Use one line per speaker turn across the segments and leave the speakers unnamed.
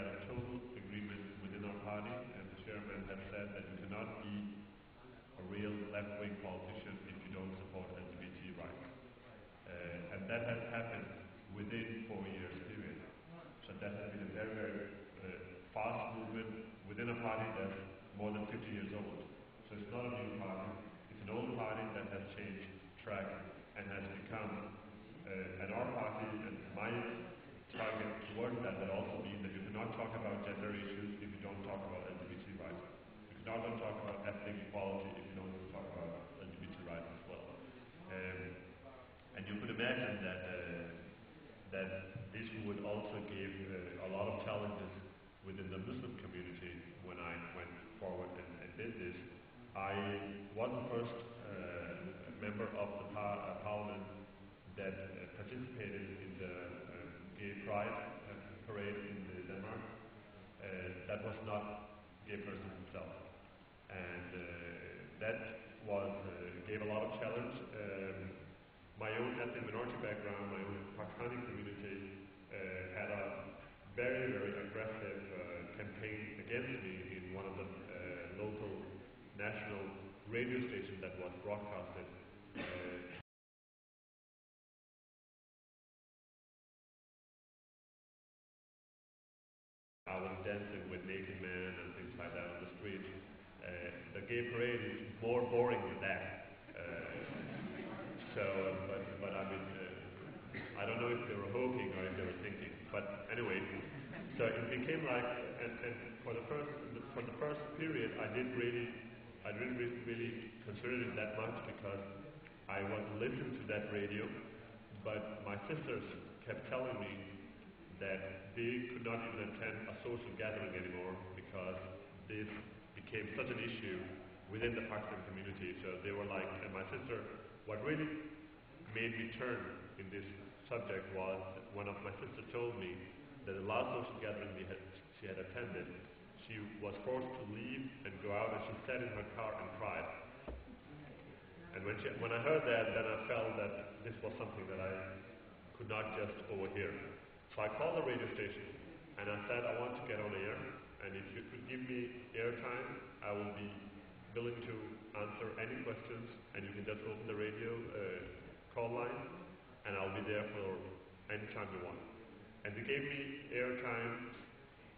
a total agreement within our party, and the chairman has said that you cannot be a real left-wing politician if you don't support LGBT rights. And that has happened within 4 years period. So that has been a very, very fast movement within a party that's more than 50 years old. So it's not a new party, it's an old party that has changed track and has become, and our party and my target towards that will also be that you cannot talk about gender issues if you don't talk about LGBT rights. You cannot talk about ethnic equality if you don't talk about LGBT rights as well. And you could imagine that this would also give a lot of challenges within the Muslim community when I went forward and did this. I was the first member of the parliament that participated in the gay pride parade in Denmark. That was not a gay person himself. And that gave a lot of challenge. My own ethnic minority background, my own Pakistani community had a very, very aggressive campaign against me in one of the local national radio stations that was broadcasted. I was dancing with naked men and things like that on the street. The gay parade is more boring than that. But I mean, I don't know if they were hoping or if they were thinking. But anyway, so it became like, and for the first period, I didn't really consider it that much because I wasn't listening to that radio. But my sisters kept telling me that they could not even attend a social gathering anymore because this became such an issue within the Pakistan community. So they were like, and my sister, what really made me turn in this subject was one of my sisters told me that the last social gathering she had attended, she was forced to leave and go out, and she sat in her car and cried. And when I heard that, then I felt that this was something that I could not just overhear. So I called the radio station and I said, I want to get on air, and if you could give me airtime, I will be willing to answer any questions, and you can just open the radio call line, and I'll be there for any time you want. And they gave me airtime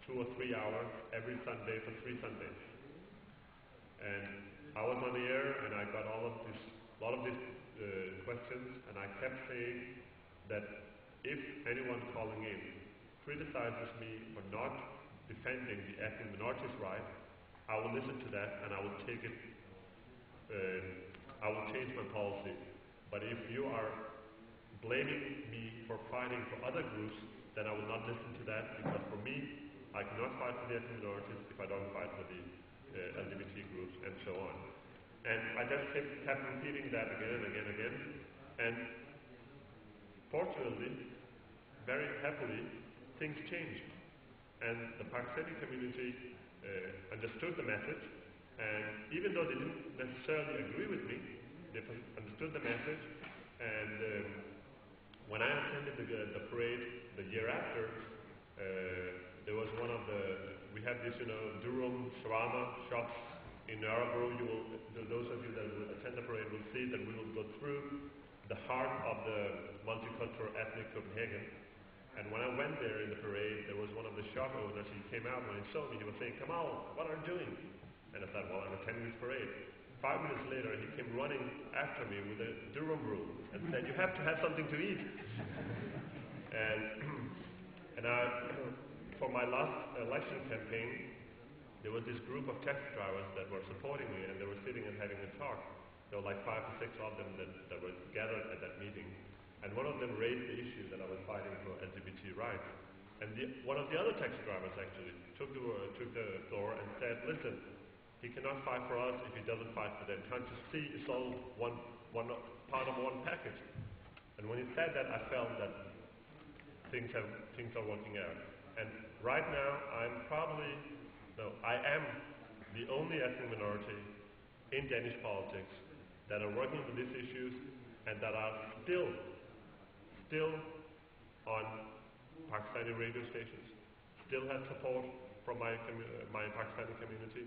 2 or 3 hours every Sunday for 3 Sundays. And I was on the air, and I got a lot of these questions, and I kept saying that if anyone calling in criticizes me for not defending the ethnic minorities' rights, I will listen to that and I will take it, I will change my policy. But if you are blaming me for fighting for other groups, then I will not listen to that, because for me, I cannot fight for the ethnic minorities if I don't fight for the LGBT groups and so on. And I just kept repeating that again and again and again. And fortunately, very happily, things changed. And the Pakistani community understood the message, and even though they didn't necessarily agree with me, they understood the message. And when I attended the parade the year after, there was we have this, Durham shawarma shops in Örebro. Those of you that will attend the parade will see that we will go through the heart of the multicultural ethnic Copenhagen. And when I went there in the parade, there was one of the shop owners. He came out when he saw me. He was saying, "Kamal, what are you doing?" And I thought, well, I'm attending this parade. 5 minutes later, he came running after me with a Durham brew and said, "You have to have something to eat." And for my last election campaign, there was this group of taxi drivers that were supporting me, and they were sitting and having a talk. There were like 5 or 6 of them that were gathered at that meeting. And one of them raised the issue that I was fighting for LGBT rights. And one of the other taxi drivers actually took the floor and said, "Listen, he cannot fight for us if he doesn't fight for them. Can't you see it's all one part of one package?" And when he said that, I felt that things are working out. And right now, I am the only ethnic minority in Danish politics that are working with these issues and that are still on Pakistani radio stations. still had support from my Pakistani community,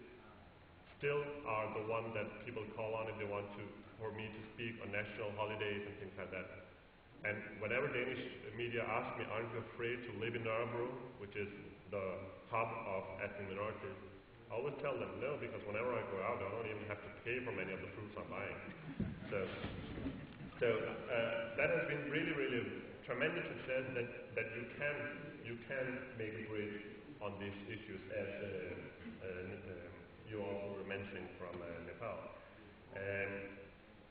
still are the one that people call on if they want for me to speak on national holidays and things like that. And whenever Danish media ask me, aren't you afraid to live in Nørrebro, which is the hub of ethnic minorities, I always tell them no, because whenever I go out, I don't even have to pay for many of the fruits I'm buying. So that has been really, really tremendous success that you can make a bridge on these issues, as you also were mentioning from Nepal.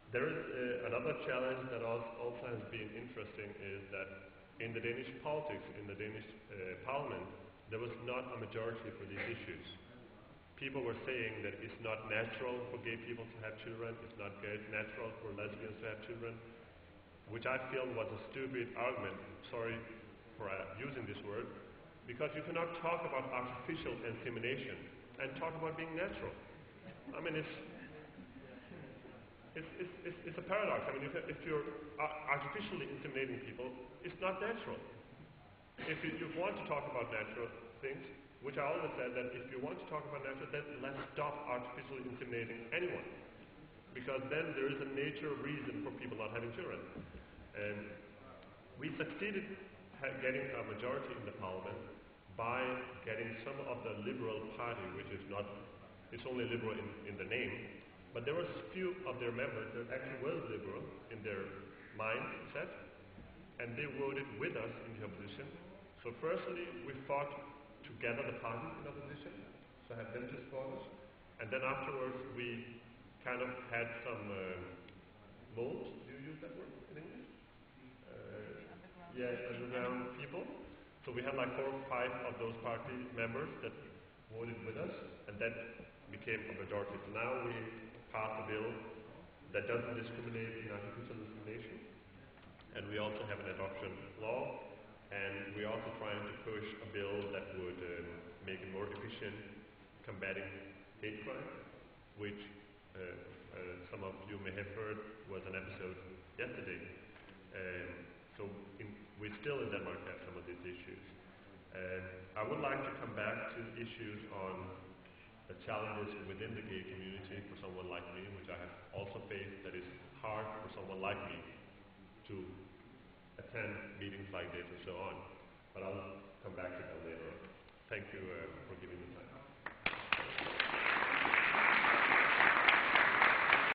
There is another challenge that also has been interesting is that in the Danish politics, in the Danish parliament, there was not a majority for these issues. People were saying that it's not natural for gay people to have children, it's not natural for lesbians to have children, which I feel was a stupid argument, sorry for using this word, because you cannot talk about artificial insemination and talk about being natural. I mean, it's a paradox. I mean, if you're artificially inseminating people, it's not natural. If you want to talk about natural things, which I always said that if you want to talk about natural, then let's stop artificially inseminating anyone. Because then there is a nature reason for people not having children. And we succeeded getting a majority in the parliament by getting some of the liberal party, which is not, it's only liberal in the name, but there was few of their members that actually were liberal in their mindset, and they voted with us in the opposition. So firstly, we fought to gather the parties in opposition, so have them to support us, and then afterwards we kind of had some mold. Do you use that word in English? Yes, underground people. So we had like 4 or 5 of those party members that voted with us, and that became a majority. So now we passed a bill that doesn't discriminate in artificial insemination, and we also have an adoption law, and we're also trying to push a bill that would make it more efficient combating hate crime, which some of you may have heard was an episode yesterday. So we still in Denmark have some of these issues. I would like to come back to issues on the challenges within the gay community for someone like me, which I have also faced, that is hard for someone like me to attend meetings like this and so on. But I'll come back to that later on. Thank you for giving me